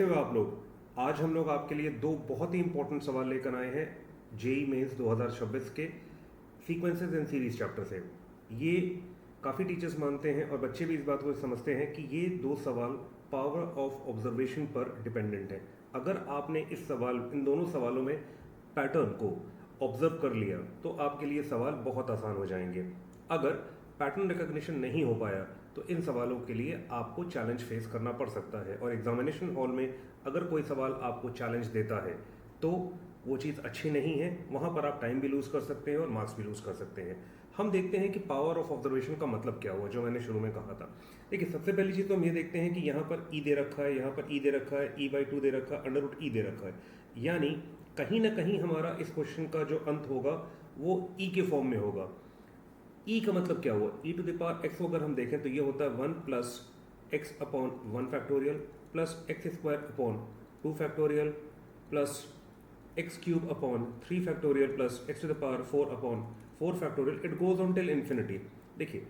कैसे हो आप लोग? आज हम लोग आपके लिए दो बहुत ही इंपॉर्टेंट सवाल लेकर आए हैं जेई मेंस 2026 के सीक्वेंसेस एंड सीरीज चैप्टर से। ये काफ़ी टीचर्स मानते हैं और बच्चे भी इस बात को समझते हैं कि ये दो सवाल पावर ऑफ ऑब्जर्वेशन पर डिपेंडेंट है। अगर आपने इन दोनों सवालों में पैटर्न को ऑब्जर्व कर लिया तो आपके लिए सवाल बहुत आसान हो जाएंगे। अगर पैटर्न रिकॉग्निशन नहीं हो पाया तो इन सवालों के लिए आपको चैलेंज फेस करना पड़ सकता है, और एग्जामिनेशन हॉल में अगर कोई सवाल आपको चैलेंज देता है तो वो चीज़ अच्छी नहीं है। वहाँ पर आप टाइम भी लूज़ कर सकते हैं और मार्क्स भी लूज़ कर सकते हैं। हम देखते हैं कि पावर ऑफ ऑब्जर्वेशन का मतलब क्या हुआ, जो मैंने शुरू में कहा था। देखिए, सबसे पहली चीज़ तो हम ये देखते हैं कि यहाँ पर ई दे रखा है, यहाँ पर ई दे रखा है, e/2 दे रखा है, √e दे रखा है। यानी कहीं ना कहीं हमारा इस क्वेश्चन का जो अंत होगा वो ई के फॉर्म में होगा। ई का मतलब क्या हुआ? e⁻x को अगर हम देखें तो ये होता है 1 plus x upon 1 factorial plus x² upon 2 factorial plus x³ upon 3 factorial plus x⁴ upon 4 factorial. It goes on till infinity. देखिए,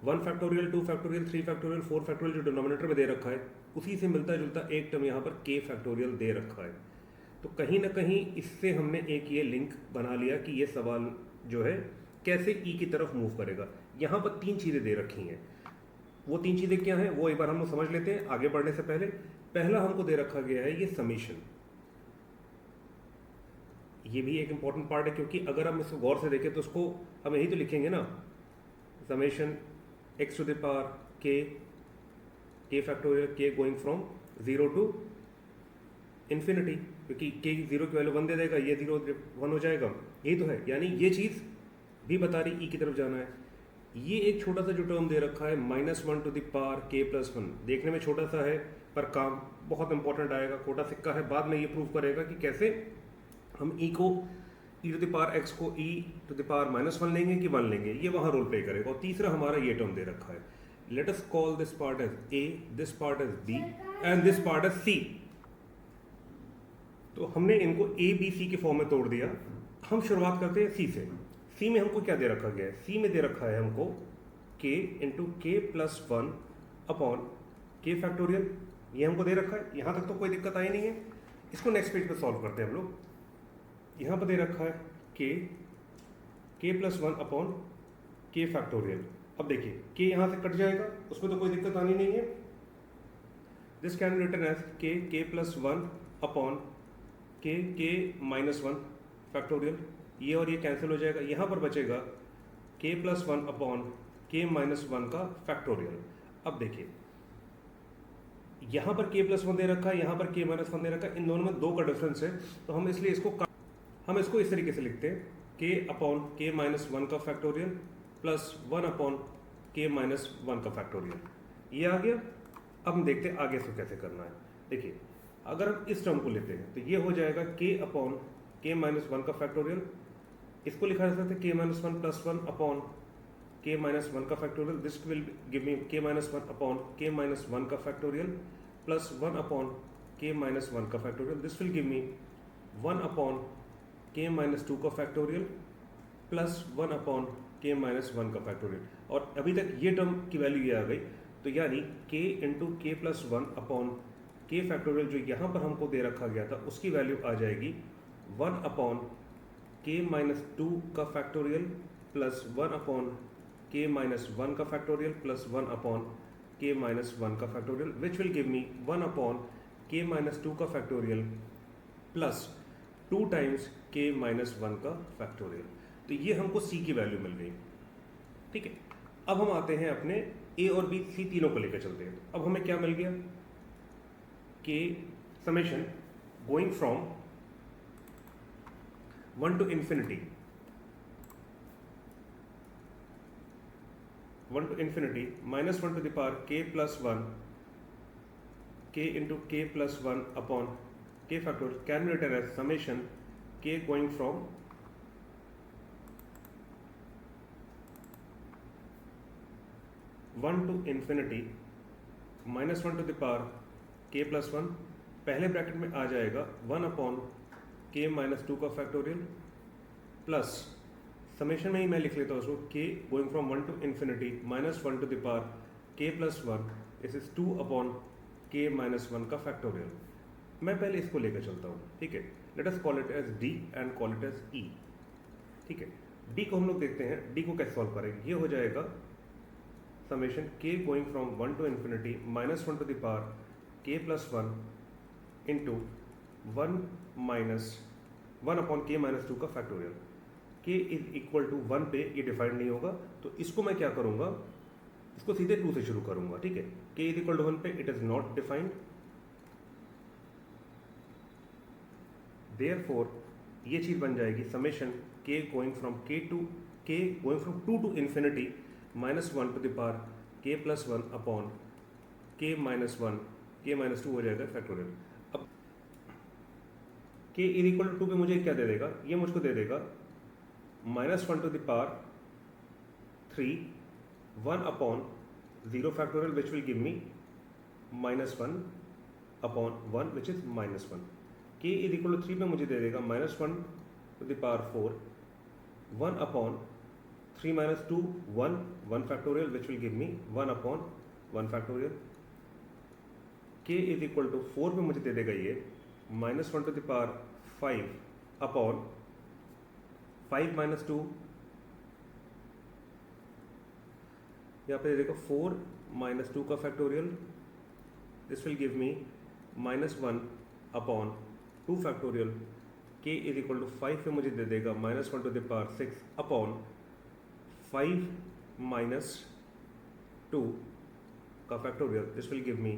1 फैक्टोरियल, 2 फैक्टोरियल, 3 फैक्टोरियल, 4 फैक्टोरियल जो डिनोमिनेटर में दे रखा है उसी से मिलता जुलता एक टर्म यहाँ पर k फैक्टोरियल दे रखा है। तो कहीं ना कहीं इससे हमने एक ये लिंक बना लिया कि ये सवाल जो है कैसे ई की तरफ मूव करेगा। यहाँ पर 3 चीज़ें दे रखी हैं। वो 3 चीज़ें क्या हैं वो एक बार हम लोग समझ लेते हैं आगे बढ़ने से पहले। पहला हमको दे रखा गया है ये समीशन। ये भी एक इंपॉर्टेंट पार्ट है, क्योंकि अगर हम इसको गौर से देखें तो उसको हम यही तो लिखेंगे ना, summation k factorial k going from 0 to infinity, क्योंकि k 0 की वैल्यू 1 दे देगा, ये 0 1 हो जाएगा। यही तो है, यानी ये चीज़ भी बता रही ई की तरफ जाना है। ये एक छोटा सा जो टर्म दे रखा है -1 टू द पावर k+1, देखने में छोटा सा है पर काम बहुत इंपॉर्टेंट आएगा। खोटा सिक्का है, बाद में ये प्रूव करेगा कि कैसे हम ई को e⁻x को e⁻−1 लेंगे कि 1 लेंगे, ये वहाँ रोल प्ले करेगा। और तीसरा हमारा ये टर्म दे रखा है, let us call this part as a, this part as b and this part as c। तो हमने इनको a b c के फॉर्म में तोड़ दिया। हम शुरुआत करते हैं c से। c में हमको क्या दे रखा गया है? c में दे रखा है हमको k into k+1 upon k factorial. ये हमको दे रखा है, यहाँ तक तो कोई दिक्कत आई नहीं है। इसको नेक्स्ट पेज पे सॉल्व करते हैं हम लोग। यहाँ पर दे रखा है k+1 अपॉन k फैक्टोरियल। अब देखिए k यहाँ से कट जाएगा, उसमें तो कोई दिक्कत आनी नहीं है। This can be written as k+1 upon k−1 factorial. ये और ये कैंसिल हो जाएगा, यहाँ पर बचेगा k+1 अपॉन k−1 का फैक्टोरियल। अब देखिए, यहाँ पर k+1 दे रखा है, यहाँ पर k−1 दे रखा है, इन दोनों में 2 का डिफरेंस है। तो हम इसलिए हम इसको इस तरीके से लिखते हैं, k अपॉन k−1 का फैक्टोरियल प्लस 1 अपॉन k−1 का फैक्टोरियल। ये आ गया। अब हम देखते हैं आगे इसको कैसे करना है। देखिए, अगर हम इस टर्म को लेते हैं तो ये हो जाएगा k अपॉन k−1 का फैक्टोरियल। इसको लिखा जा सकता है k−1 प्लस 1 अपॉन k−1 का factorial. This will give me k−1 upon k−1 का फैक्टोरियल प्लस 1 अपॉन k−1 का factorial. This will give me 1 upon k−2 का फैक्टोरियल प्लस 1 अपॉन k−1 का फैक्टोरियल। और अभी तक ये टर्म की वैल्यू ये आ गई, तो यानी k into k+1 upon k factorial जो यहाँ पर हमको दे रखा गया था उसकी वैल्यू आ जाएगी 1 अपॉन k-2 का फैक्टोरियल प्लस 1 अपॉन k-1 का फैक्टोरियल प्लस 1 अपॉन k-1 का factorial, which will give me 1 upon k-2 का फैक्टोरियल प्लस 2 टाइम्स k-1 का फैक्टोरियल। तो ये हमको c की वैल्यू मिल गई। ठीक है, अब हम आते हैं अपने a और b c तीनों को लेकर चलते हैं। अब हमें क्या मिल गया? k summation going from 1 to infinity, 1 to infinity -1 to the power k+1 k into k+1 upon k factorial can be written as summation k going from 1 to infinity -1 to the power k+1, पहले bracket में आ जाएगा 1 upon k-2 का factorial plus summation में ही मैं लिख लेता हूँ उसको k going from 1 to infinity -1 to the power k+1, this is 2 upon k-1 का फैक्टोरियल। मैं पहले इसको लेकर चलता हूँ, ठीक है। Let us call it as D and call it as E, ठीक है। डी को हम लोग देखते हैं, डी को कैसे सॉल्व करेंगे। ये हो जाएगा summation k going from 1 to infinity -1 to the power k plus 1 into 1 minus 1 upon k minus 2 का factorial. K is equal to 1 पे ये डिफाइंड नहीं होगा, तो इसको मैं क्या करूँगा, इसको सीधे 2 से शुरू करूँगा, ठीक है। के इज इक्वल टू 1 पे it is not defined, therefore ये चीज़ बन जाएगी summation k going from two to infinity -1 to the power k plus 1 upon k minus 1 k minus 2 हो जाएगा फैक्टोरियल। अब के इज इक्वल टू 2 पे मुझे क्या दे देगा, ये मुझको दे देगा -1 to the power 3 1 upon 0 factorial which will give me -1 upon 1 which is -1। K is equal to 3 पे मुझे दे देगा -1 to the power 4 1 upon 3 minus 2 1 factorial which will give me 1 upon 1 factorial. K is equal to 4 पे मुझे दे देगा ये -1 to the power 5 upon 5 minus 2, यहाँ पे दे देगा 4 माइनस 2 का factorial, this will give me -1 upon 2 factorial. K is equal to 5 पे मुझे दे देगा -1 to the power 6 upon 5 minus 2 का factorial, this will give me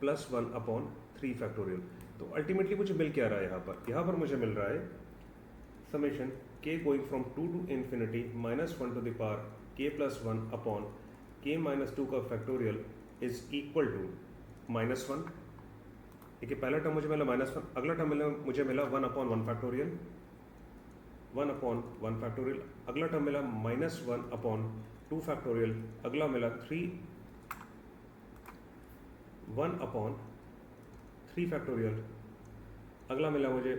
+1 upon 3 factorial. तो अल्टीमेटली मुझे मिल क्या रहा है यहाँ पर मुझे मिल रहा है summation k going from 2 to infinity -1 to the power k plus 1 upon k minus 2 का फैक्टोरियल इज इक्वल टू -1। देखिए पहला टर्म मुझे मिला -1, अगला टर्म मुझे मिला 1 अपॉन 1 फैक्टोरियल, 1 अपॉन 1 फैक्टोरियल, अगला टर्म मिला -1 अपॉन 2 फैक्टोरियल, अगला मिला 1 अपॉन 3 फैक्टोरियल, अगला मिला मुझे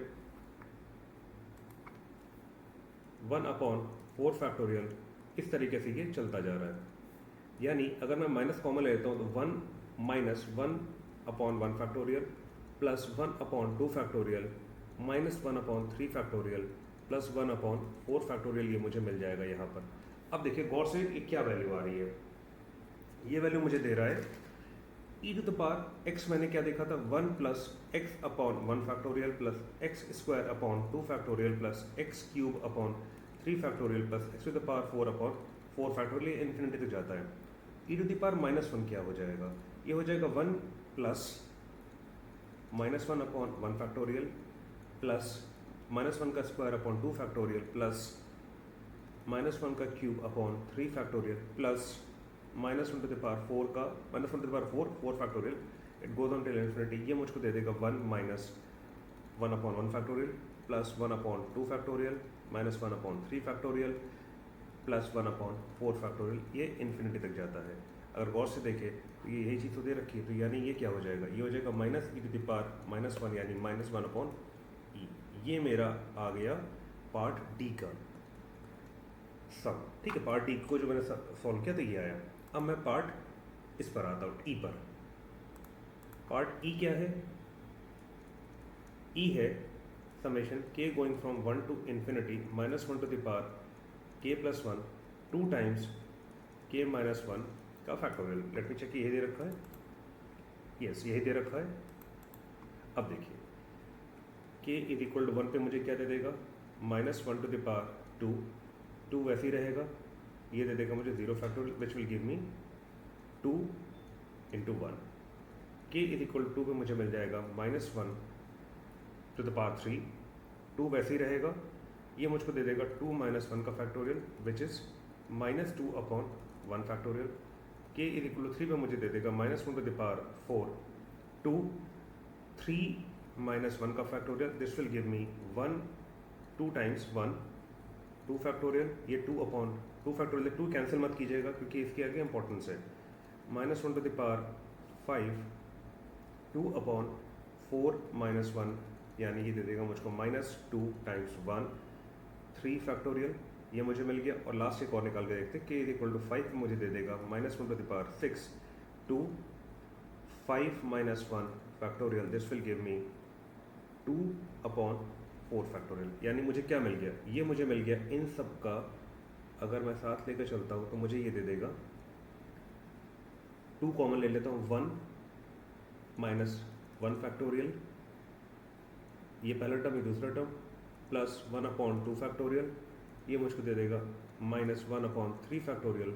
1 अपॉन 4 फैक्टोरियल। इस तरीके से ये चलता जा रहा है। यानी अगर मैं माइनस कॉमन ले लेता हूँ तो 1 minus 1 upon 1 factorial plus 1 upon 2 factorial -1 upon 3 factorial plus 1 upon 4 factorial ये मुझे मिल जाएगा यहाँ पर। अब देखिए गौर से ये क्या वैल्यू आ रही है, ये वैल्यू मुझे दे रहा है e to the power x, मैंने क्या देखा था 1 plus x upon 1 factorial plus x square upon 2 factorial plus x cube upon 3 factorial plus x to the power 4 upon 4 factorial, infinity तक जाता है। e टू द पावर -1 क्या हो जाएगा, ये हो जाएगा 1 प्लस -1 अपॉन 1 फैक्टोरियल प्लस -1 का स्क्वायर अपॉन 2 फैक्टोरियल प्लस -1 का cube upon 3 factorial plus -1 to the power 4 का -1 to the power 4 factorial, it goes on till infinity. ये मुझको दे देगा 1 minus 1 upon 1 factorial plus 1 upon 2 factorial -1 upon 3 factorial plus 1 upon 4 factorial, ये infinity तक जाता है। अगर गौर से देखें तो ये यही चीज़ तो दे रखी है, तो यानी ये क्या हो जाएगा, ये हो जाएगा -e टू द पावर -1 यानी -1 अपॉन e। ये मेरा आ गया पार्ट डी का सम, ठीक है। पार्ट डी को जो मैंने सॉल्व किया तो ये आया। अब मैं पार्ट इस पर आता हूँ, ई पर। पार्ट ई क्या है, ई है summation k going from 1 to infinity -1 to the power k plus 1 2 times k minus 1 का फैक्टोरियल। लेट मी चेक, यही दे रखा है, यस यही दे रखा है। अब देखिए के इज इक्वल टू 1 पे मुझे क्या दे देगा -1 टू द पावर 2 वैसे ही रहेगा, ये दे देगा मुझे 0 factorial which will give me 2 into 1। K is equal to 2 पे मुझे मिल जाएगा -1 टू द पावर 3, 2 वैसे ही रहेगा, ये मुझको दे देगा 2 माइनस 1 का factorial which is -2 upon 1 factorial. K is equal to 3 पे मुझे दे देगा -1 टू द पावर 4 2 3 माइनस 1 का factorial, this will give me 1 2 times 1 2 factorial, ये 2 अपॉन 2 फैक्टोरियल, 2 कैंसिल मत कीजिएगा क्योंकि इसके आगे इंपॉर्टेंस है। -1 to the power 5 2 upon 4 minus 1 यानी ये दे देगा मुझको -2 टाइम्स 1 3 फैक्टोरियल, ये मुझे मिल गया। और लास्ट एक और निकाल के देखते हैं, के इज इक्वल टू 5 मुझे दे देगा -1 to the power 6 2 5 minus 1 factorial, this will give me 2/4 factorial. यानी मुझे क्या मिल गया, ये मुझे मिल गया इन सब का अगर मैं साथ लेकर चलता हूँ तो मुझे ये दे देगा 2 कॉमन ले लेता हूँ 1 माइनस 1 फैक्टोरियल, ये पहला टर्म ये दूसरा टर्म, प्लस 1/2 फैक्टोरियल, ये मुझको दे देगा minus 1/3 factorial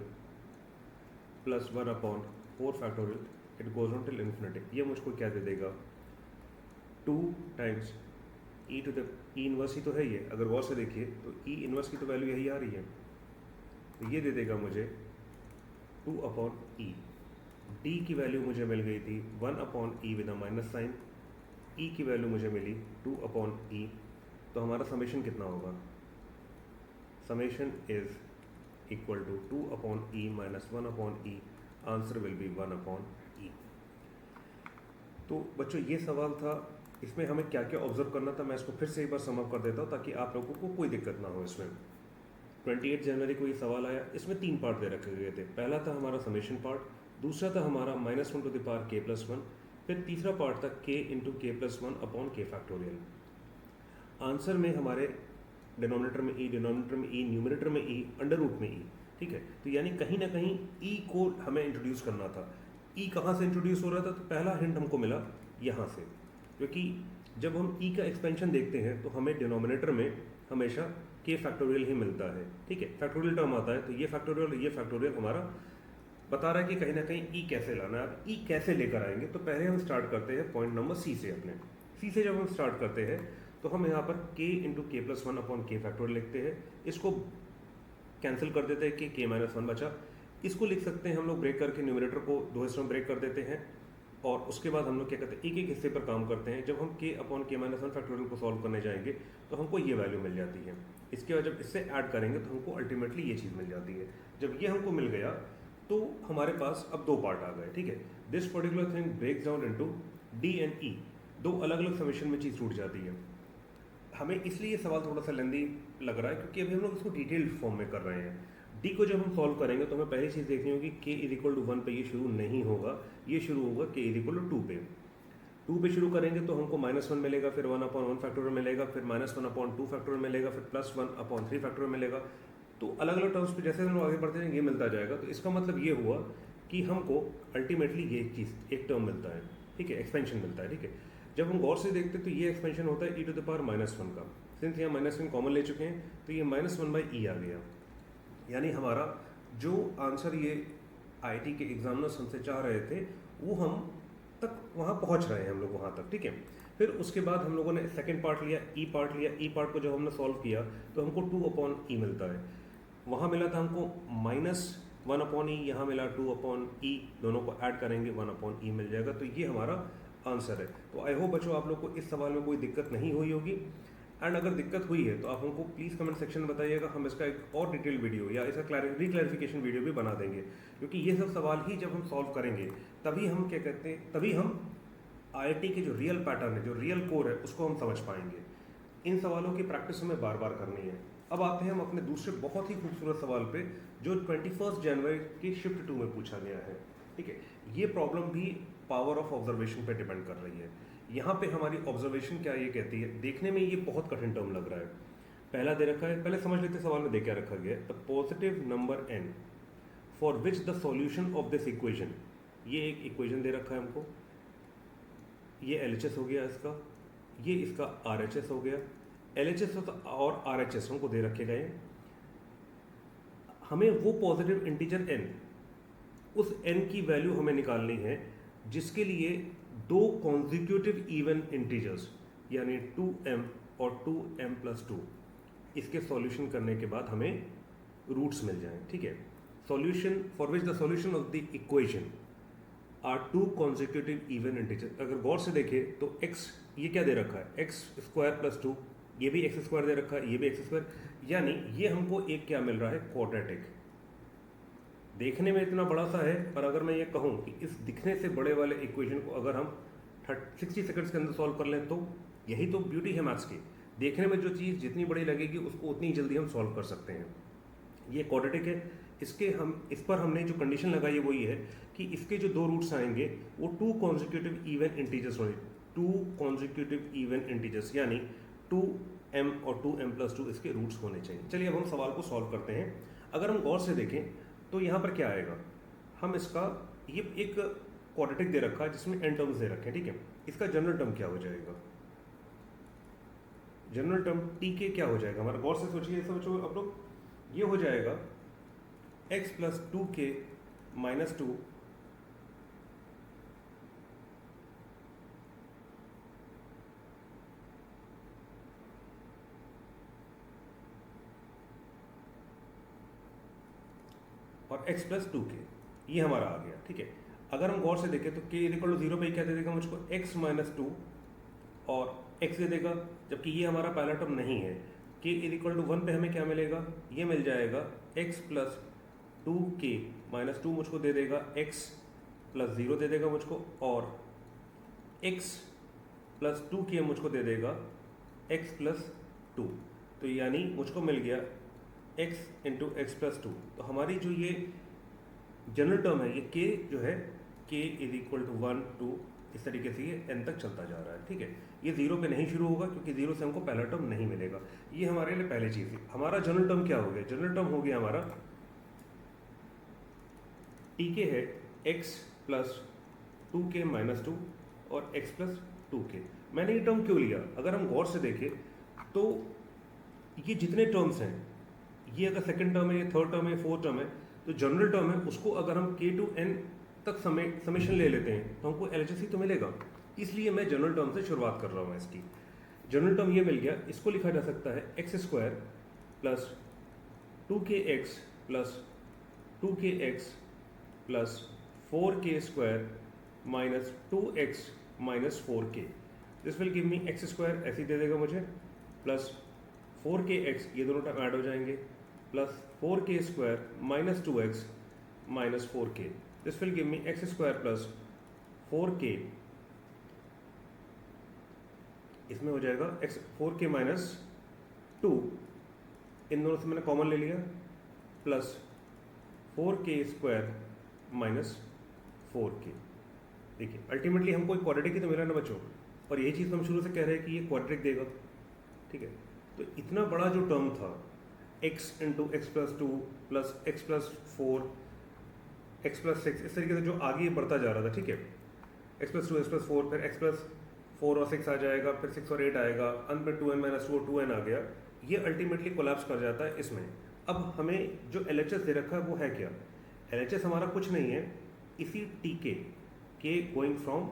plus 1/4 factorial, it goes on till infinity. ये मुझको क्या दे देगा 2 times e to the e inverse ही तो है ये, अगर गौर से देखिए तो ई इनवर्स की तो वैल्यू यही आ रही है, तो ये दे देगा मुझे 2/e। डी की वैल्यू मुझे मिल गई थी 1/e with a minus sign, e की वैल्यू मुझे मिली 2/e, तो हमारा समेशन कितना होगा, summation is equal to 2/e minus 1/e, answer will be 1/e। तो बच्चों ये सवाल था, इसमें हमें क्या क्या ऑब्जर्व करना था, मैं इसको फिर से एक बार सम अप कर देता हूँ ताकि आप लोगों को कोई दिक्कत ना हो इसमें। 28 जनवरी को ये सवाल आया, इसमें 3 पार्ट दे रखे गए थे। पहला था हमारा समेशन पार्ट, दूसरा था हमारा -1 टू द पावर k+1, फिर तीसरा पार्ट था k into k+1/k factorial. Answer में हमारे डिनोमिनेटर में e, डिनोमिनेटर में e, न्यूमरेटर में e, अंडर रूट में e, ठीक है। तो यानी कहीं ना कहीं e को हमें इंट्रोड्यूस करना था। e कहाँ से इंट्रोड्यूस हो रहा था, तो पहला हिंट हमको मिला यहाँ से, क्योंकि जब हम e का एक्सपेंशन देखते हैं तो हमें डिनोमिनेटर में हमेशा k फैक्टोरियल ही मिलता है, ठीक है। फैक्टोरियल टर्म आता है तो ये फैक्टोरियल हमारा बता रहा है कि कहीं ना कहीं e कैसे लाना है। अब e कैसे लेकर आएंगे, तो पहले हम स्टार्ट करते हैं पॉइंट नंबर सी से। अपने सी से जब हम स्टार्ट करते हैं तो हम यहाँ पर k इंटू k+1/k फैक्टोरियल लिखते हैं, इसको कैंसिल कर देते हैं कि k-1 बचा। इसको लिख सकते हैं हम लोग ब्रेक करके, न्यूमरेटर को 2 हिस्सों में ब्रेक कर देते हैं और उसके बाद हम लोग क्या करते हैं, एक एक हिस्से पर काम करते हैं। जब हम k/k-1 फैक्टोरियल को सॉल्व करने जाएंगे तो हमको ये वैल्यू मिल जाती है। इसके बाद जब इससे ऐड करेंगे तो हमको अल्टीमेटली ये चीज़ मिल जाती है। जब ये हमको मिल गया तो हमारे पास अब 2 पार्ट आ गए, ठीक है। This particular thing breaks down into D and E, 2 अलग अलग समेशन में चीज़ टूट जाती है। हमें इसलिए ये सवाल थोड़ा सा लेंदी लग रहा है क्योंकि अभी हम लोग इसको डिटेल्ड फॉर्म में कर रहे हैं। डी को जब हम सॉल्व करेंगे तो हमें पहली चीज़ देखनी होगी k = 1 पे ये शुरू नहीं होगा, ये शुरू होगा k = 2 पे। 2 पे शुरू करेंगे तो हमको -1 मिलेगा, फिर 1/1 फैक्टोरियल मिलेगा, फिर -1/2 फैक्टोरियल मिलेगा, फिर +1/3 फैक्टोरियल मिलेगा। तो अलग अलग टर्म्स पे जैसे हम लोग आगे बढ़ते हैं ये मिलता जाएगा। तो इसका मतलब ये हुआ कि हमको अल्टीमेटली ये चीज़ एक टर्म मिलता है, ठीक है, एक्सपेंशन मिलता है, ठीक है। जब हम गौर से देखते हैं तो ये एक्सपेंशन होता है e टू द पावर -1 का। सिंस यहाँ -1 कॉमन ले चुके हैं तो ये -1/e आ गया। यानी हमारा जो आंसर ये IIT के एग्जामिनर्स हमसे चाह रहे थे वो हम तक वहाँ पहुँच रहे हैं हम लोग वहाँ तक, ठीक है। फिर उसके बाद हम लोगों ने सेकंड पार्ट लिया, ई पार्ट को जब हमने सॉल्व किया तो हमको 2/e मिलता है। वहाँ मिला था हमको -1/e, यहाँ मिला 2/e, दोनों को ऐड करेंगे 1/e मिल जाएगा। तो ये हमारा आंसर है। तो आई होप बच्चों आप लोग को इस सवाल में कोई दिक्कत नहीं हुई होगी, एंड अगर दिक्कत हुई है तो आप हमको प्लीज़ कमेंट सेक्शन में बताइएगा, हम इसका एक और डिटेल वीडियो या इसका रिक्लैरिफिकेशन वीडियो भी बना देंगे। क्योंकि ये सब सवाल ही जब हम सॉल्व करेंगे तभी हम क्या कहते हैं, तभी हम IIT के जो रियल पैटर्न है, जो रियल कोर है, उसको हम समझ पाएंगे। इन सवालों की प्रैक्टिस हमें बार बार करनी है। अब आते हैं हम अपने दूसरे बहुत ही खूबसूरत सवाल पे जो 21 जनवरी की शिफ्ट 2 में पूछा गया है, ठीक है। ये प्रॉब्लम भी पावर ऑफ ऑब्जर्वेशन पे डिपेंड कर रही है। यहाँ पे हमारी ऑब्जर्वेशन क्या ये कहती है, देखने में ये बहुत कठिन टर्म लग रहा है। पहला दे रखा है, पहले समझ लेते सवाल में दे क्या रखा गया है, the positive number n for which the solution of this equation. ये एक इक्वेशन दे रखा है हमको, ये LHS हो गया इसका, ये इसका RHS हो गया। LHS और RHS हमको दे रखे गए। हमें वो पॉजिटिव इंटीजर n, उस n की वैल्यू हमें निकालनी है जिसके लिए 2 कॉन्जिक्यूटिव इवन इंटीजर्स यानी 2m और 2m+2 इसके सॉल्यूशन करने के बाद हमें रूट्स मिल जाएं, ठीक है। Solution for which the solution of the equation are 2 consecutive even integer. अगर गौर से देखें तो x ये क्या दे रखा है, x² + 2, ये भी x² दे रखा है, ये भी x², यानी ये हमको एक क्या मिल रहा है, क्वाड्रेटिक। देखने में इतना बड़ा सा है, पर अगर मैं ये कहूँ कि इस दिखने से बड़े वाले इक्वेशन को अगर हम 60 सेकंड्स के अंदर सॉल्व कर लें तो यही तो ब्यूटी है मैथ्स की। देखने में जो चीज़ जितनी बड़ी लगेगी उसको उतनी जल्दी हम सॉल्व कर सकते हैं। ये क्वाड्रेटिक है, इस पर हमने जो कंडीशन लगाई है वो ये है कि इसके जो दो रूट्स आएंगे वो टू कॉन्जिक्यूटिव इवन इंटीजर्स होंगे, टू कॉन्जिक्यूटिव इवन इंटीजर्स, यानी 2m और 2m+2 इसके रूट्स होने चाहिए। चलिए अब हम सवाल को सॉल्व करते हैं। अगर हम गौर से देखें तो यहाँ पर क्या आएगा, हम इसका ये एक क्वाड्रेटिक दे रखा है जिसमें n टर्म्स दे रखे हैं, ठीक है। इसका जनरल टर्म क्या हो जाएगा, जनरल टर्म tk क्या हो जाएगा हमारा, गौर से सोचिए, सोचो आप लोग, ये हो जाएगा x + 2k - 2 और x + 2k, ये हमारा आ गया, ठीक है। अगर हम गौर से देखें तो k = 0 पे क्या दे देगा मुझको, x - 2 और x दे देगा, जबकि ये हमारा पहला टर्म नहीं है। k = 1 पे हमें क्या मिलेगा, ये मिल जाएगा x + 2k - 2 मुझको दे देगा, x + 0 दे देगा मुझको, और x + 2k मुझको दे देगा x + 2। तो यानी मुझको मिल गया x × x + 2। तो हमारी जो ये जनरल टर्म है, ये k जो है k = 1 2 इस तरीके से ये n तक चलता जा रहा है, ठीक है। ये 0 पे नहीं शुरू होगा क्योंकि 0 से हमको पहला टर्म नहीं मिलेगा। ये हमारे लिए पहली चीज़ है। हमारा जनरल टर्म क्या हो गया, जनरल टर्म हो गया हमारा tk है x + 2k - 2 और x + 2k। मैंने ये टर्म क्यों लिया, अगर हम गौर से देखें तो ये जितने टर्म्स हैं, ये अगर सेकंड टर्म है, ये थर्ड टर्म है, फोर्थ टर्म है, तो जनरल टर्म है उसको अगर हम k to n तक समेशन ले लेते हैं तो हमको LHS ही तो मिलेगा। इसलिए मैं जनरल टर्म से शुरुआत कर रहा हूँ। इसकी जनरल टर्म ये मिल गया, इसको लिखा जा सकता है x² + 2kx + 2kx + 4k² - 2x - 4k। This will give me x² ऐसे ही दे देगा मुझे, प्लस 4kx, ये दोनों टर्म ऐड हो जाएंगे, plus 4k² - 2x - 4k। This will give me x² + 4k, इसमें हो जाएगा 4k - 2, इन दोनों से मैंने कॉमन ले लिया, प्लस 4k² - 4k। देखिए अल्टीमेटली हमको एक क्वाड्रेटिक ही तो मिला ना बच्चों, और यही चीज़ हम शुरू से कह रहे हैं कि ये क्वाड्रेटिक देगा, ठीक है। तो इतना बड़ा जो टर्म था x × x + 2 + x + 4 x + 6, इस तरीके से जो आगे बढ़ता जा रहा था, ठीक है, x + 2 x + 4, फिर x + 4 और 6 आ जाएगा, फिर 6 और 8 आएगा, अंत में 2n - 2 और 2n आ गया, ये अल्टीमेटली कोलैप्स कर जाता है इसमें। अब हमें जो LHS दे रखा है वो है क्या, LHS हमारा कुछ नहीं है, इसी tk k गोइंग फ्रॉम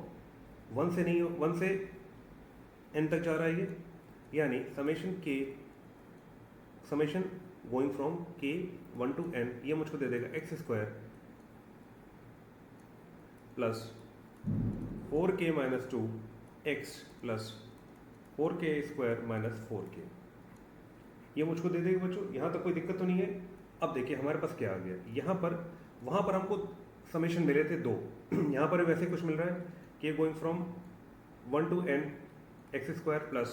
1 से नहीं, 1 से n तक जा रहा है ये, यानी summation going from k 1 to n, ये मुझको दे देगा x² + 4k - 2 x + 4k² - 4k, ये मुझको दे देगा बच्चों। यहाँ तक कोई दिक्कत तो नहीं है। अब देखिए हमारे पास क्या आ गया, यहाँ पर वहाँ पर हमको समेशन मिले थे 2, यहाँ पर वैसे कुछ मिल रहा है, k going from 1 to n x² plus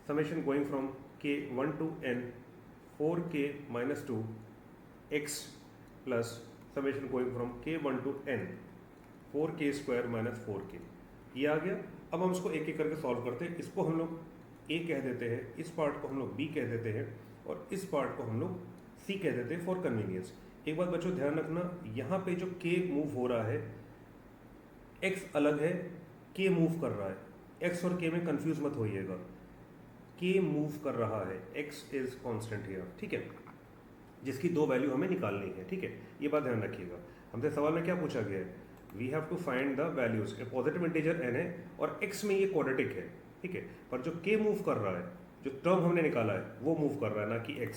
summation going from k 1 to n 4k - 2 x plus summation going from k 1 to n 4k² - 4k, ये आ गया। अब हम इसको एक एक करके सॉल्व करते हैं। इसको हम लोग a कह देते हैं, इस पार्ट को हम लोग b कह देते हैं, और इस पार्ट को हम लोग c कह देते हैं फॉर कन्वीनियंस। एक बात बच्चों ध्यान रखना, यहाँ पे जो k मूव हो रहा है, x अलग है, k मूव कर रहा है, x और k में कंफ्यूज मत होइएगा, k मूव कर रहा है, x इज कांस्टेंट हियर, ठीक है, जिसकी दो वैल्यू हमें निकालनी है, ठीक है, ये बात ध्यान रखिएगा। हमसे सवाल में क्या पूछा गया है, we have to find the values, a positive integer n है और x में ये क्वाड्रेटिक है, ठीक है, पर जो k मूव कर रहा है, जो टर्म हमने निकाला है वो मूव कर रहा है, ना कि x।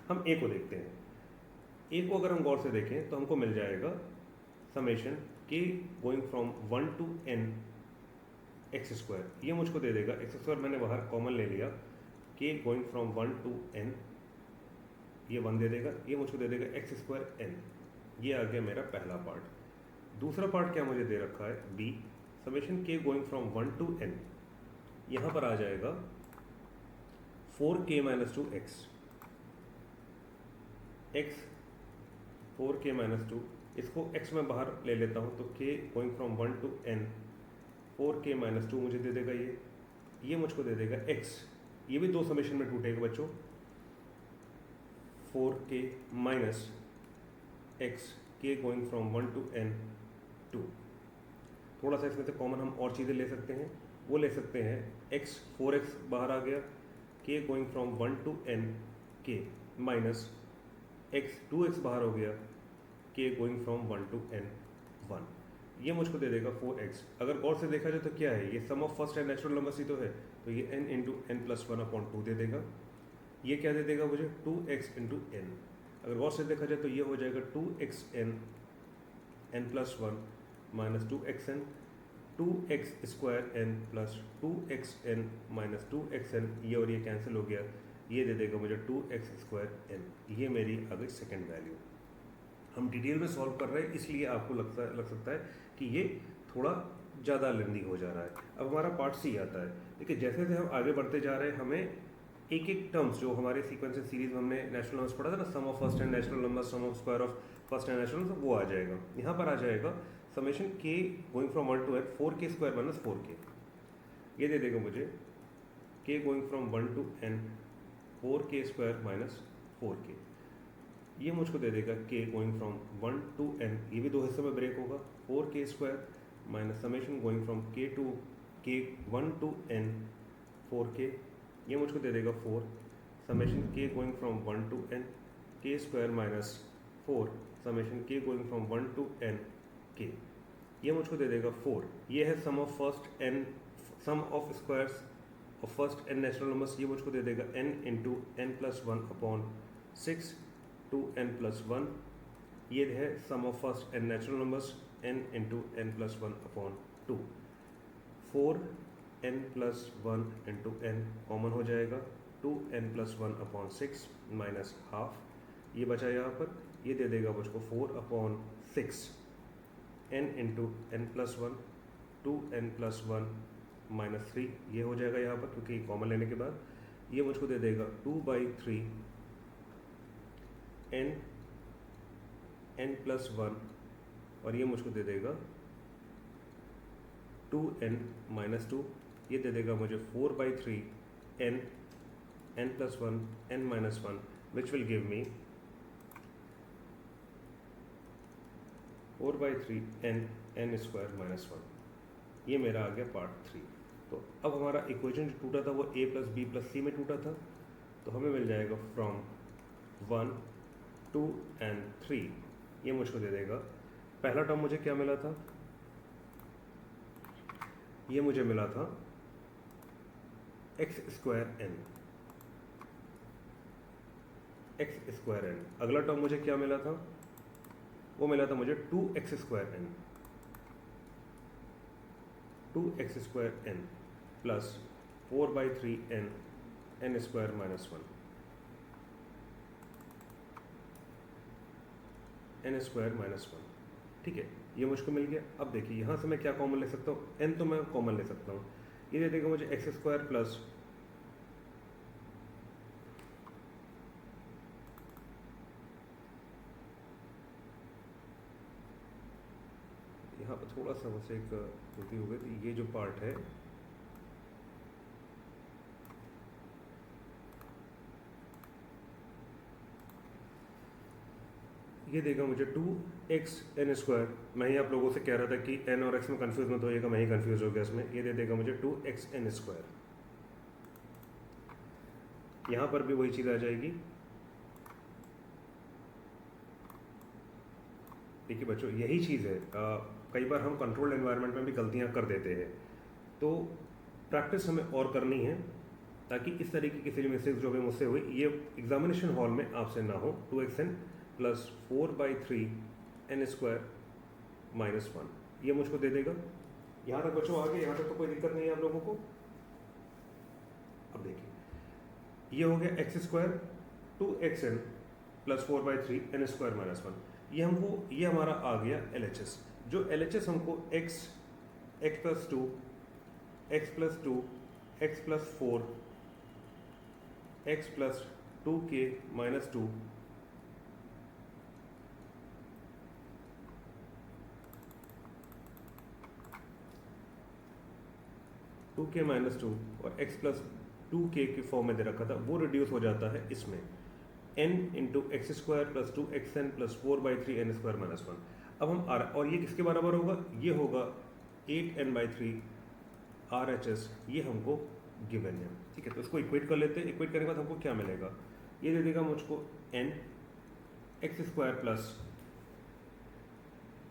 हम a को देखते हैं, a को अगर हम गौर से देखें तो हमको मिल जाएगा summation k going from 1 to n x², ये मुझको दे देगा x², मैंने बाहर कॉमन ले लिया, k going from 1 to n, ये 1 दे देगा, ये मुझको दे देगा x² n, ये आ गया मेरा पहला पार्ट। दूसरा पार्ट क्या मुझे दे रखा है, b summation k going from 1 to n, यहाँ पर आ जाएगा 4k - 2 x 4k माइनस 2, इसको x में बाहर ले लेता हूँ तो k going from 1 to n, 4k minus 2 मुझे दे देगा ये मुझको दे देगा x, ये भी दो समेशन में टूटेगा बच्चों, 4k minus x, k going from 1 to n 2। थोड़ा सा इसमें से कॉमन हम और चीज़ें ले सकते हैं, वो ले सकते हैं x, 4x बाहर आ गया, k going from 1 to n k minus x, 2x बाहर हो गया, k going from 1 to n 1, ये मुझको दे देगा 4x। अगर गौर से देखा जाए तो क्या है, ये some of first n natural numbers ही तो है, तो ये n into n plus 1 upon 2 दे देगा। ये क्या दे देगा मुझे, 2x इंटू एन। अगर गौर से देखा जाए तो ये हो जाएगा 2xn n plus 1 minus 2xn, 2x square n plus 2xn minus 2xn, ये और ये कैंसिल हो गया, ये दे देगा मुझे 2x स्क्वायर n। ये मेरी आ गई सेकेंड वैल्यू। हम डिटेल में सॉल्व कर रहे हैं इसलिए आपको लग सकता है कि ये थोड़ा ज़्यादा लेंदी हो जा रहा है। अब हमारा पार्ट सी आता है। देखिए जैसे जैसे हम आगे बढ़ते जा रहे हैं हमें एक एक टर्म्स जो हमारे सीक्वेंस सीरीज में हमने नेचुरल नंबर्स पढ़ा था ना, sum of first n natural number, sum of square of first n natural number, वो आ जाएगा। यहाँ पर आ जाएगा summation k going from 1 to n 4k square minus 4k, ये दे देगा मुझे k going from 1 to n 4k square minus 4k, ये मुझको दे देगा k going from 1 to n, ये भी दो हिस्सों में ब्रेक होगा, 4k square minus summation going from k 1 to n 4k, ये मुझको दे देगा 4, summation k going from 1 to n k square minus 4, summation k going from 1 to n k, ये मुझको दे देगा 4। ये है sum of first n, sum of squares of first n natural numbers, ये मुझको दे देगा n into n plus 1 upon 6 two n plus 1, ये है sum of first n natural numbers, n into n plus 1 upon 2, 4 n plus 1 into n common हो जाएगा, 2 n plus 1 upon 6 minus half, ये बचा यहाँ पर, ये दे देगा मुझको 4 upon 6 n into n plus 1, 2 n plus 1 minus 3, ये हो जाएगा यहाँ पर क्योंकि कॉमन लेने के बाद, ये मुझको दे देगा 2/3 n प्लस 1, और ये मुझको दे देगा 2n माइनस 2, ये दे देगा मुझे 4/3 n plus 1 n minus 1, which will give me 4/3 n square minus 1, ये मेरा आ गया पार्ट 3। तो अब हमारा इक्वेशन जो टूटा था वो a प्लस बी प्लस सी में टूटा था, तो हमें मिल जाएगा फ्रॉम 1 2 and 3, ये मुझको दे देगा। पहला टर्म मुझे क्या मिला था, ये मुझे मिला था x स्क्वायर n। अगला टर्म मुझे क्या मिला था, वो मिला था मुझे 2x square n plus 4/3 n square minus 1 n square minus 1, ठीक है, ये मुझको मिल गया। अब देखिए यहाँ से मैं क्या कॉमन ले सकता हूँ, n तो मैं कॉमन ले सकता हूँ, ये दे देगा मुझे x स्क्वायर प्लस यहाँ पर थोड़ा सा बस एक गलती हो गई थी, ये जो पार्ट है ये देगा मुझे 2x n स्क्वायर। मैं ही आप लोगों से कह रहा था कि n और x में कंफ्यूज मत होइएगा, मैं ही कंफ्यूज हो गया इसमें। ये दे देगा मुझे 2x n स्क्वायर, यहाँ पर भी वही चीज़ आ जाएगी। देखिए बच्चों यही चीज़ है, कई बार हम कंट्रोल्ड एनवायरनमेंट में भी गलतियाँ कर देते हैं, तो प्रैक्टिस हमें और करनी है ताकि इस तरीके की सिली मिस्टेक्स जो भी मुझसे हुई ये एग्जामिनेशन हॉल में आपसे ना हो। 2xn plus 4/3 n square minus 1, ये मुझको दे देगा। यहाँ तक बच्चों आगे, यहाँ तक तो कोई दिक्कत नहीं है आप लोगों को। अब देखिए ये हो गया x square 2xn plus 4/3 n square minus 1, ये हमारा आ गया LHS। जो LHS हमको x plus 2 x plus 2 x plus 4 x plus 2k minus 2 2k minus two और x प्लस 2k की फॉर्म में दे रखा था, वो रिड्यूस हो जाता है इसमें n into x square plus 2xn plus 4/3 n square minus 1। अब हम और ये किसके बराबर होगा, ये होगा 8n/3 RHS, ये हमको गिवन है। ठीक है, तो इसको इक्वेट कर लेते हैं। इक्वेट करने के बाद हमको क्या मिलेगा, ये दे देगा मुझको n x square plus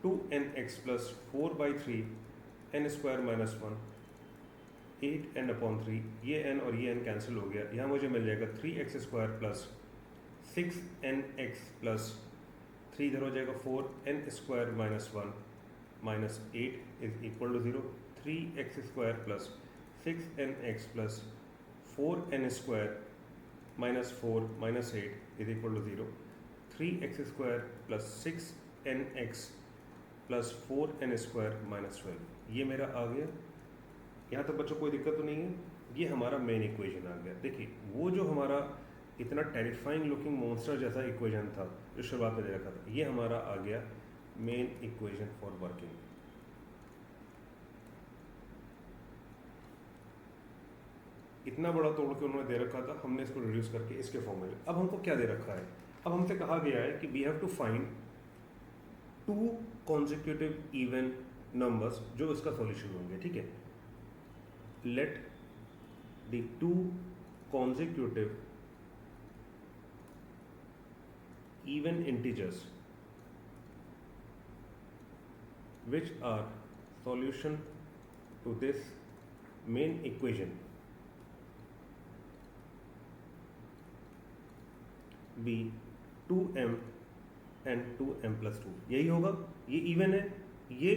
2nx plus 4/3 n square minus 1 8n/3, ये n और ये n कैंसिल हो गया, यहाँ मुझे मिल जाएगा 3x square plus 6nx plus 3 इधर हो जाएगा 4n square minus 1 minus 8 is equal to 0। 3x square plus 6nx plus 4n square minus 4 minus 8 is equal to 0। 3x square plus 6nx plus 4n square minus 12, ये मेरा आ गया। यहाँ तक बच्चों कोई दिक्कत तो नहीं है, ये हमारा मेन इक्वेशन आ गया। देखिए वो जो हमारा इतना टेरिफाइंग लुकिंग मॉन्स्टर जैसा इक्वेशन था जो शुरुआत में दे रखा था, ये हमारा आ गया मेन इक्वेशन फॉर वर्किंग। इतना बड़ा तोड़ के उन्होंने दे रखा था, हमने इसको रिड्यूस करके इसके फॉर्म में। अब हमको क्या दे रखा है, अब हमसे कहा गया है कि we have to find 2 consecutive even numbers जो इसका सॉल्यूशन होंगे। ठीक है, let the 2 consecutive even integers which are solution to this main equation be 2m and 2m plus 2। यही होगा, ये इवन है, ये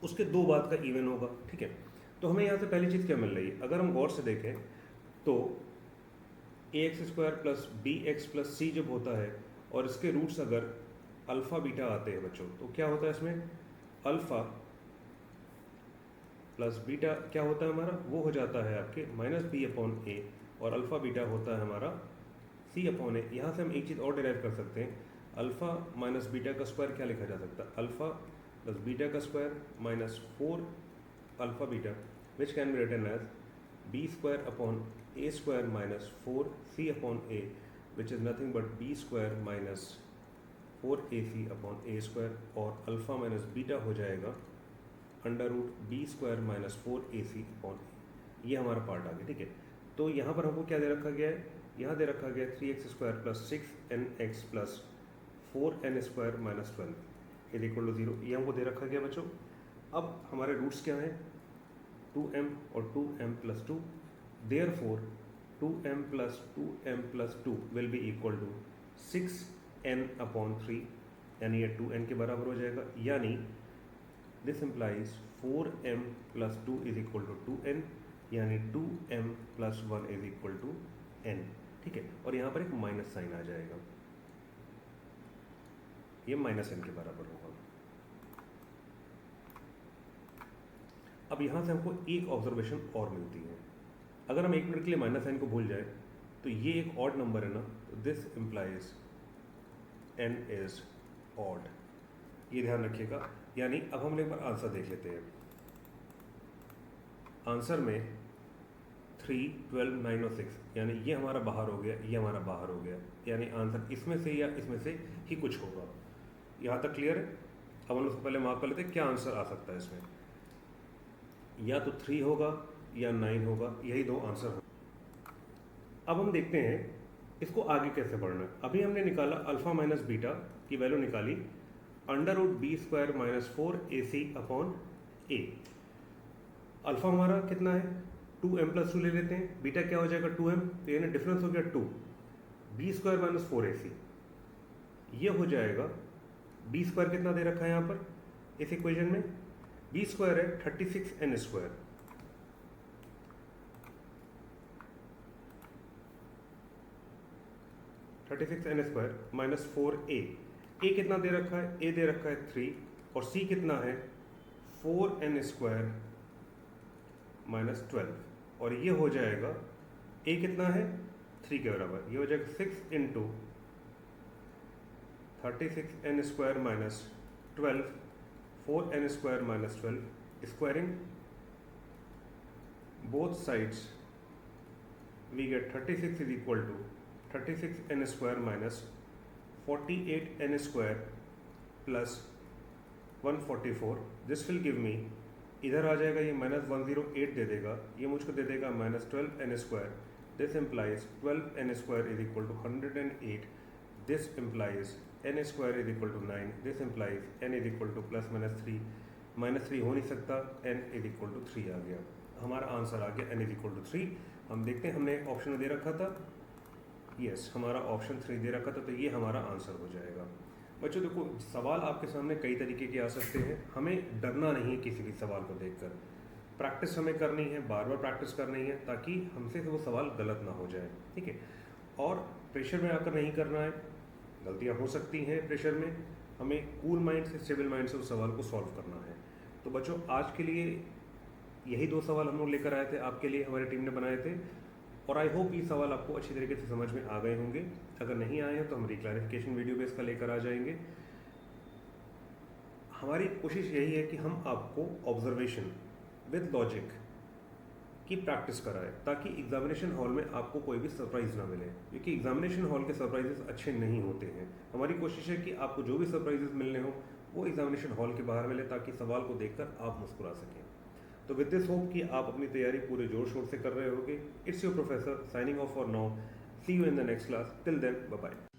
उसके दो बाद का इवन होगा। ठीक है, तो हमें यहाँ से पहली चीज़ क्या मिल रही है, अगर हम गौर से देखें तो ax square plus bx plus c जब होता है और इसके रूट्स अगर अल्फ़ा बीटा आते हैं बच्चों, तो क्या होता है इसमें, अल्फ़ा प्लस बीटा क्या होता है हमारा, वो हो जाता है आपके माइनस b/a, और अल्फ़ा बीटा होता है हमारा c/a। यहाँ से हम एक चीज़ और डिराइव कर सकते हैं, अल्फ़ा माइनस बीटा का स्क्वायर क्या लिखा जा सकता है, अल्फ़ा प्लस बीटा का square minus 4 alpha beta, which can be written as b² square minus 4c/a, which is nothing but b square minus 4ac/a square, और अल्फ़ा माइनस बीटा हो जाएगा under root b square minus 4ac/a। ये हमारा part आ गया। ठीक है, तो यहाँ पर हमको क्या दे रखा गया है, यहाँ दे रखा गया 3x square plus 6nx plus 4n square minus 12 is equal to 0, ये हमको दे रखा गया बच्चों। अब हमारे रूट्स क्या हैं, 2m और 2m plus 2, therefore 2m plus 2m plus 2 will be equal to 6n/3, यानी ये 2n के बराबर हो जाएगा, यानी this implies 4m plus 2 is equal to 2n, यानी 2m plus 1 is equal to n। ठीक है, और यहाँ पर एक माइनस साइन आ जाएगा, ये माइनस n के बराबर होगा। अब यहाँ से हमको एक ऑब्जर्वेशन और मिलती है, अगर हम 1 मिनट के लिए माइनस साइन को भूल जाए तो ये एक ऑड नंबर है ना, तो this implies n is odd, ये ध्यान रखिएगा। यानी अब हम एक बार आंसर देख लेते हैं। आंसर में 3, 12, 9 और 6, यानी ये हमारा बाहर हो गया, ये हमारा बाहर हो गया, यानी आंसर इसमें से या इसमें से ही कुछ होगा। यहाँ तक क्लियर है। अब हम उसको पहले मार्क कर लेते हैं क्या आंसर आ सकता है इसमें, या तो 3 होगा या 9 होगा, यही दो आंसर होंगे। अब हम देखते हैं इसको आगे कैसे बढ़ना है। अभी हमने निकाला अल्फा माइनस बीटा की वैल्यू निकाली under root b square minus 4ac/a। Alpha हमारा कितना है, 2m प्लस 2 ले लेते हैं, बीटा क्या हो जाएगा 2m, तो यानी डिफरेंस हो गया 2, b स्क्वायर माइनस 4ac, ये हो जाएगा b स्क्वायर कितना दे रखा है यहाँ पर इस इक्वेशन में, b स्क्वायर है 36n square, n square minus 4a, a कितना दे रखा है, a दे रखा है 3, और c कितना है 4n स्क्वायर माइनस 12, और ये हो जाएगा a कितना है 3 के बराबर, ये हो जाएगा 6 into 36n square minus 12, 4n square minus 12, squaring both sides we get 36 is equal to 36n square minus 48n square plus 144. This will give me, इधर आ जाएगा ये -108 दे देगा, ये मुझको दे देगा -12n square. This implies 12n square is equal to 108. This implies n square is equal to 9. This implies n is equal to +-3. -3 हो नहीं सकता, n इज इक्वल टू 3 आ गया. हमारा आंसर आ गया n इज इक्वल टू 3. हम देखते हैं, हमने ऑप्शन दे रखा था, यस हमारा ऑप्शन 3 दे रखा था, तो ये हमारा आंसर हो जाएगा. बच्चों देखो, सवाल आपके सामने कई तरीके के आ सकते हैं. हमें डरना नहीं है किसी भी सवाल को देखकर. प्रैक्टिस हमें करनी है, बार बार प्रैक्टिस करनी है, ताकि हमसे वो सवाल गलत ना हो जाए. ठीक है, और प्रेशर में आकर नहीं करना है. गलतियाँ हो सकती हैं प्रेशर में, हमें कूल माइंड से, स्टेबल माइंड से उस सवाल को सॉल्व करना है. तो बच्चों, आज के लिए यही 2 सवाल हम लोग लेकर आए थे, आपके लिए हमारी टीम ने बनाए थे. और आई होप ये सवाल आपको अच्छी तरीके से समझ में आ गए होंगे. अगर नहीं आए हैं तो हम रिक्लैरिफिकेशन वीडियो बेस का लेकर आ जाएंगे. हमारी कोशिश यही है कि हम आपको ऑब्जर्वेशन विद लॉजिक की प्रैक्टिस कराएं, ताकि एग्जामिनेशन हॉल में आपको कोई भी सरप्राइज ना मिले, क्योंकि एग्जामिनेशन हॉल के सरप्राइजेस अच्छे नहीं होते हैं. हमारी कोशिश है कि आपको जो भी सरप्राइजेस मिलने हो वो एग्जामिनेशन हॉल के बाहर मिले, ताकि सवाल को देखकर आप मुस्कुरा सकें. तो विद दिस होप कि आप अपनी तैयारी पूरे जोर शोर से कर रहे होगे. It's your professor signing off for now. See you in the next class. Till then, bye bye.